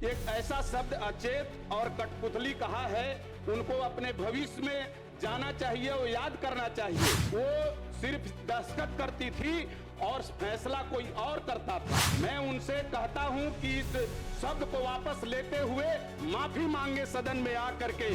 एक ऐसा शब्द अचेत और कठपुतली कहा है, उनको अपने भविष्य में जाना चाहिए, वो याद करना चाहिए। वो सिर्फ दस्तखत करती थी और फैसला कोई और करता था। मैं उनसे कहता हूं कि इस शब्द को वापस लेते हुए माफी मांगे सदन में आकर के।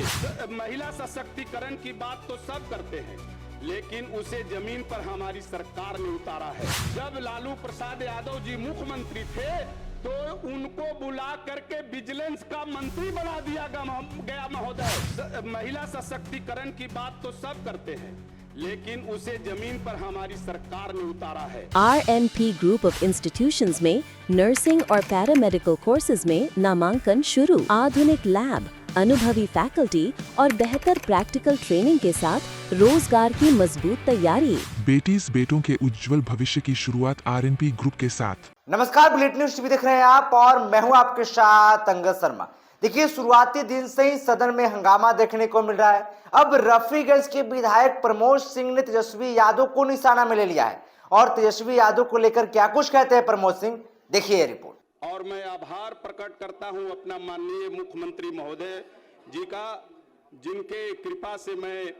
महिला सशक्तिकरण की बात तो सब करते हैं, लेकिन उसे जमीन पर हमारी सरकार ने उतारा है। जब लालू प्रसाद यादव जी मुख्यमंत्री थे तो उनको बुला करके विजिलेंस का मंत्री बना दिया गया महोदय। महिला सशक्तिकरण की बात तो सब करते हैं, लेकिन उसे जमीन पर हमारी सरकार ने उतारा है। RNP ग्रुप ऑफ इंस्टीट्यूशंस में नर्सिंग और पैरामेडिकल कोर्सेज में नामांकन शुरू। आधुनिक लैब, अनुभवी फैकल्टी और बेहतर प्रैक्टिकल ट्रेनिंग के साथ रोजगार की मजबूत तैयारी। बेटीज बेटों के उज्जवल भविष्य की शुरुआत RNP ग्रुप के साथ। नमस्कार, बुलेटिन न्यूज टीवी देख रहे हैं आप और मैं हूं आपके साथ अंगद शर्मा। देखिए, शुरुआती दिन से ही सदन में हंगामा देखने को मिल रहा है। अब रफीगंज के विधायक प्रमोद सिंह ने तेजस्वी यादव को निशाना में ले लिया है और तेजस्वी यादव को लेकर क्या कुछ कहते हैं प्रमोद सिंह, देखिए ये रिपोर्ट। और मैं आभार प्रकट करता हूं अपना माननीय मुख्यमंत्री महोदय जी का, जिनके कृपा से मैं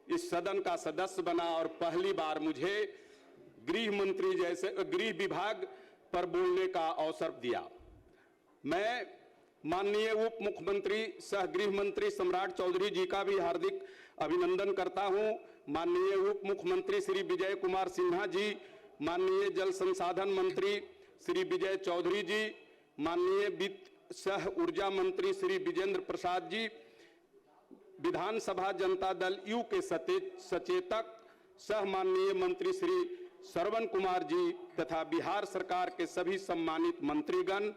इस सदन का सदस्य बना और पहली बार मुझे गृह मंत्री जैसे गृह विभाग पर बोलने का अवसर दिया। मैं माननीय उप मुख्यमंत्री सह गृह मंत्री सम्राट चौधरी जी का भी हार्दिक अभिनंदन करता हूं। माननीय उप मुख्यमंत्री श्री विजय कुमार सिन्हा जी, माननीय जल संसाधन मंत्री श्री विजय चौधरी जी, माननीय वित्त सह ऊर्जा मंत्री श्री विजेंद्र प्रसाद जी, विधानसभा जनता दल यू के सचेतक सह माननीय मंत्री श्री श्रवण कुमार जी तथा बिहार सरकार के सभी सम्मानित मंत्रीगण,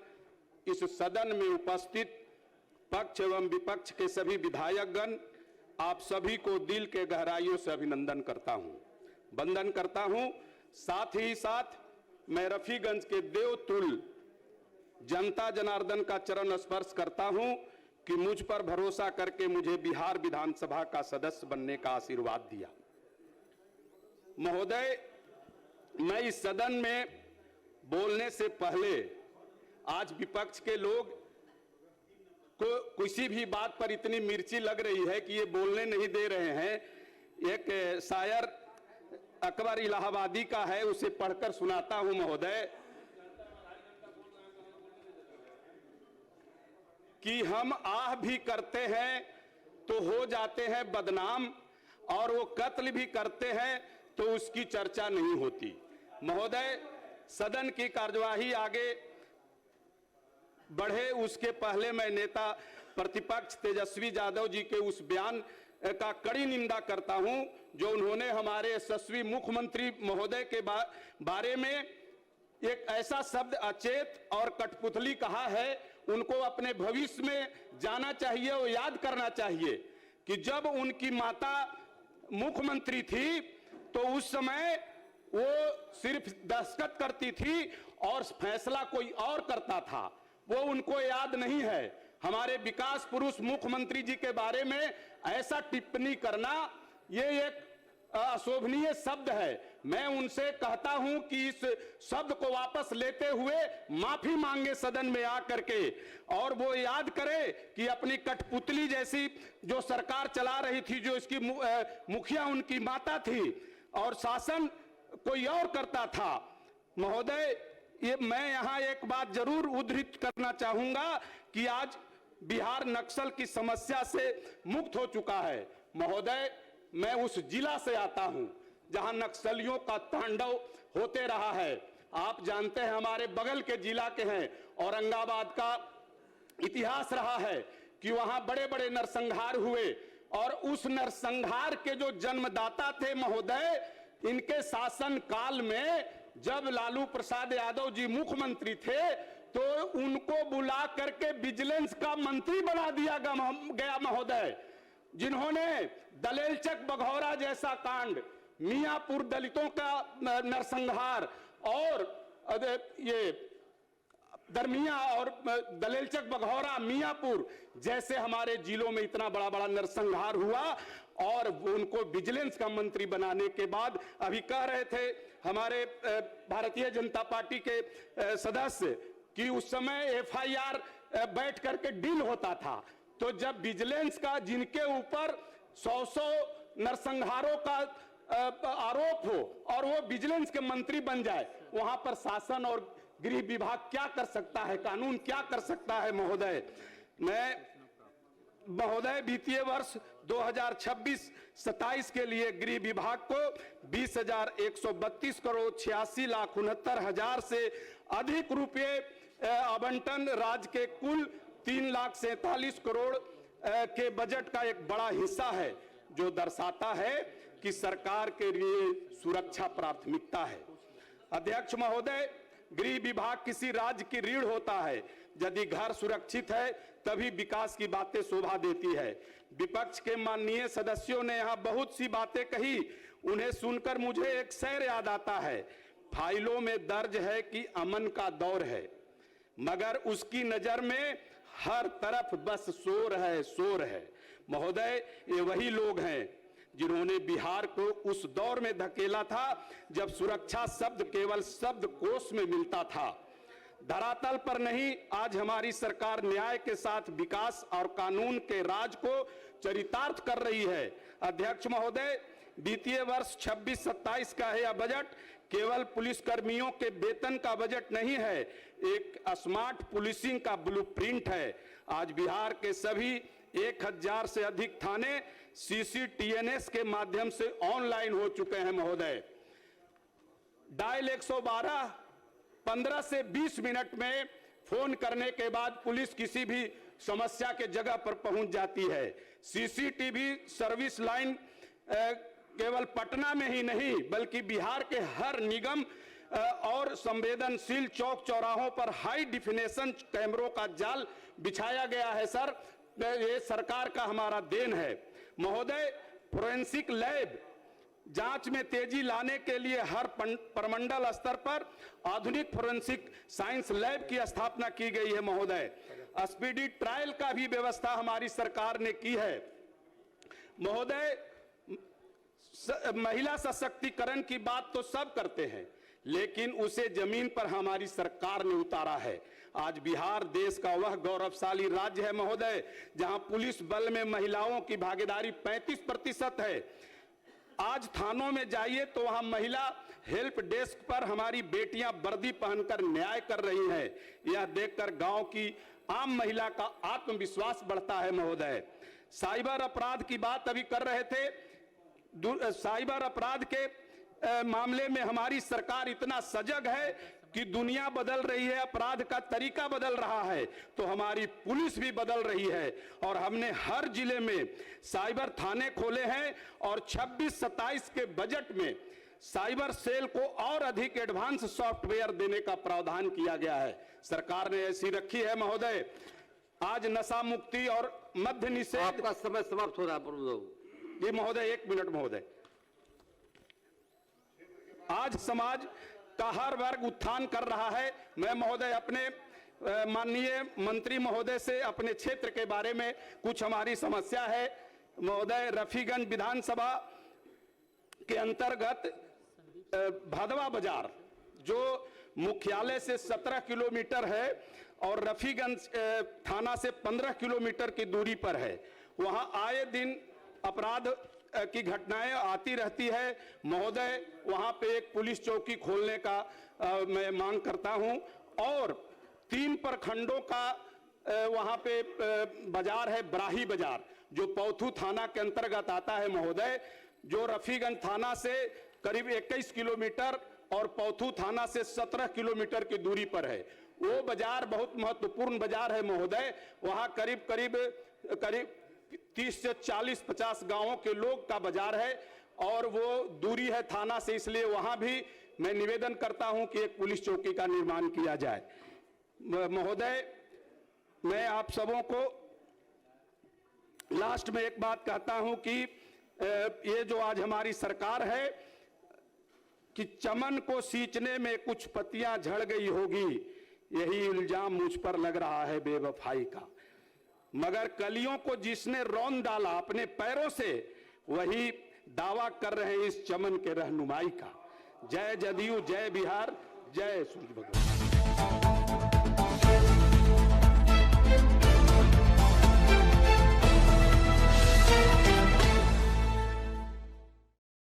इस सदन में उपस्थित पक्ष एवं विपक्ष के सभी विधायकगण, आप सभी को दिल के गहराइयों से अभिनंदन करता हूं, वंदन करता हूं। साथ ही साथ मैं रफीगंज के देवतुल्य जनता जनार्दन का चरण स्पर्श करता हूं कि मुझ पर भरोसा करके मुझे बिहार विधानसभा का सदस्य बनने का आशीर्वाद दिया। महोदय, मैं इस सदन में बोलने से पहले आज विपक्ष के लोग को किसी भी बात पर इतनी मिर्ची लग रही है कि ये बोलने नहीं दे रहे हैं। एक शायर अकबर इलाहाबादी का है, उसे पढ़कर सुनाता हूं महोदय कि हम आह भी करते हैं तो हो जाते हैं बदनाम, और वो कत्ल भी करते हैं तो उसकी चर्चा नहीं होती। महोदय, सदन की कार्यवाही आगे बढ़े उसके पहले मैं नेता प्रतिपक्ष तेजस्वी यादव जी के उस बयान का कड़ी निंदा करता हूं जो उन्होंने हमारे यशस्वी मुख्यमंत्री महोदय के बारे में एक ऐसा शब्द अचेत और कठपुतली कहा है। उनको अपने भविष्य में जाना चाहिए, वो याद करना चाहिए कि जब उनकी माता मुख्यमंत्री थी तो उस समय वो सिर्फ दस्तखत करती थी और फैसला कोई और करता था, वो उनको याद नहीं है। हमारे विकास पुरुष मुख्यमंत्री जी के बारे में ऐसा टिप्पणी करना ये एक अशोभनीय शब्द है। मैं उनसे कहता हूं कि इस शब्द को वापस लेते हुए माफी मांगे सदन में आकर के, और वो याद करे कि अपनी कठपुतली जैसी जो सरकार चला रही थी, जो इसकी मुखिया उनकी माता थी और शासन कोई और करता था। महोदय, ये मैं यहां एक बात जरूर उद्धृत करना चाहूंगा कि आज बिहार नक्सल की समस्या से मुक्त हो चुका है। महोदय, मैं उस जिला से आता हूं जहां नक्सलियों का तांडव होते रहा है। आप जानते हैं, हमारे बगल के जिला के हैं, औरंगाबाद का इतिहास रहा है कि वहां बड़े बड़े नरसंहार हुए, और उस नरसंहार के जो जन्मदाता थे महोदय, इनके शासन काल में जब लालू प्रसाद यादव जी मुख्यमंत्री थे तो उनको बुला करके विजिलेंस का मंत्री बना दिया गया महोदय, जिन्होंने दलेलचक बघौरा जैसा कांड, मियापुर दलितों का नरसंहार और ये दरमिया और दलेलचक बघौरा मियापुर जैसे हमारे जिलों में इतना बड़ा बड़ा नरसंहार हुआ, और उनको विजिलेंस का मंत्री बनाने के बाद अभी कह रहे थे हमारे भारतीय जनता पार्टी के सदस्य कि उस समय FIR बैठ करके डील होता था। तो जब विजिलेंस का जिनके ऊपर 100 नरसंहारों का आरोप हो और वो विजिलेंस के मंत्री बन जाए, वहां पर शासन और गृह विभाग क्या कर सकता है, कानून क्या कर सकता है महोदय। महोदय वित्तीय वर्ष 2026-27 के लिए गृह विभाग को 20,132 करोड़ 86,69,000 से अधिक रुपए आवंटन राज्य के कुल 3,47,00,000 करोड़ के बजट का एक बड़ा हिस्सा है, जो दर्शाता है कि सरकार के लिए सुरक्षा प्राथमिकता है। अध्यक्ष महोदय, गृह विभाग किसी राज्य की रीढ़ होता है। यदि घर सुरक्षित है तभी विकास की बातें शोभा देती है। विपक्ष के माननीय सदस्यों ने यहाँ बहुत सी बातें कही, उन्हें सुनकर मुझे एक शेर याद आता है। फाइलों में दर्ज है कि अमन का दौर है, मगर उसकी नजर में हर तरफ बस शोर है, शोर है। महोदय, ये वही लोग हैं जिन्होंने बिहार को उस दौर में धकेला था जब सुरक्षा शब्द केवल शब्दकोश में मिलता था, धरातल पर नहीं। आज हमारी सरकार न्याय के साथ विकास और कानून के राज को चरितार्थ कर रही है। अध्यक्ष महोदय, वित्तीय वर्ष 26-27 का यह बजट केवल पुलिसकर्मियों के वेतन का बजट नहीं है, एक स्मार्ट पुलिसिंग का ब्लूप्रिंट है। आज बिहार के सभी 1,000 से अधिक थाने CCTNS के माध्यम से ऑनलाइन हो चुके हैं महोदय। डायल 112 15 से 20 मिनट में फोन करने के बाद पुलिस किसी भी समस्या के जगह पर पहुंच जाती है। CCTV सर्विस लाइन केवल पटना में ही नहीं बल्कि बिहार के हर निगम और संवेदनशील चौक चौराहों पर हाई डिफिनेशन कैमरों का जाल बिछाया गया है। सर, ये सरकार का हमारा देन है। महोदय, फोरेंसिक लैब जांच में तेजी लाने के लिए हर प्रमंडल स्तर पर आधुनिक फोरेंसिक साइंस लैब की स्थापना की गई है। महोदय, स्पीडी ट्रायल का भी व्यवस्था हमारी सरकार ने की है। महोदय, महिला सशक्तिकरण की बात तो सब करते हैं, लेकिन उसे जमीन पर हमारी सरकार ने उतारा है। आज बिहार देश का वह गौरवशाली राज्य है महोदय, जहां पुलिस बल में महिलाओं की भागीदारी 35% है। आज थानों में जाइए तो वहां महिला हेल्प डेस्क पर हमारी बेटियां वर्दी पहनकर न्याय कर रही हैं। यह देखकर गांव की आम महिला का आत्मविश्वास बढ़ता है महोदय। साइबर अपराध की बात अभी कर रहे थे। साइबर अपराध के मामले में हमारी सरकार इतना सजग है कि दुनिया बदल रही है, अपराध का तरीका बदल रहा है, तो हमारी पुलिस भी बदल रही है। और हमने हर जिले में साइबर थाने खोले हैं और 26-27 के बजट में साइबर सेल को और अधिक एडवांस सॉफ्टवेयर देने का प्रावधान किया गया है। सरकार ने ऐसी रखी है महोदय। आज नशा मुक्ति और मद्य निषेध। आपका समय समाप्त हो रहा है। जी महोदय, 1 मिनट महोदय। आज समाज का हर वर्ग उत्थान कर रहा है। मैं महोदय अपने माननीय मंत्री महोदय से अपने क्षेत्र के बारे में कुछ हमारी समस्या है। महोदय, रफीगंज विधानसभा के अंतर्गत भदवा बाजार जो मुख्यालय से 17 किलोमीटर है और रफीगंज थाना से 15 किलोमीटर की दूरी पर है, वहां आए दिन अपराध की घटनाएं आती रहती है। महोदय, वहां पे एक पुलिस चौकी खोलने का मैं मांग करता हूं और 3 प्रखंडों का वहां पे बाजार है, ब्राही बाजार, जो पौथू थाना के अंतर्गत आता है महोदय, जो रफीगंज थाना से करीब 21 किलोमीटर और पौथू थाना से 17 किलोमीटर की दूरी पर है। वो बाजार बहुत महत्वपूर्ण बाजार है महोदय। वहां करीब 30 से 40-50 गांवों के लोग का बाजार है और वो दूरी है थाना से, इसलिए वहां भी मैं निवेदन करता हूं कि एक पुलिस चौकी का निर्माण किया जाए। महोदय, मैं आप सबों को लास्ट में एक बात कहता हूं कि ये जो आज हमारी सरकार है कि चमन को सींचने में कुछ पत्तियां झड़ गई होगी, यही इल्जाम मुझ पर लग रहा है बेवफाई का। मगर कलियों को जिसने रौंद डाला अपने पैरों से, वही दावा कर रहे हैं इस चमन के रहनुमाई का। जय जदयू, जय बिहार, जय सूर्य भगवान।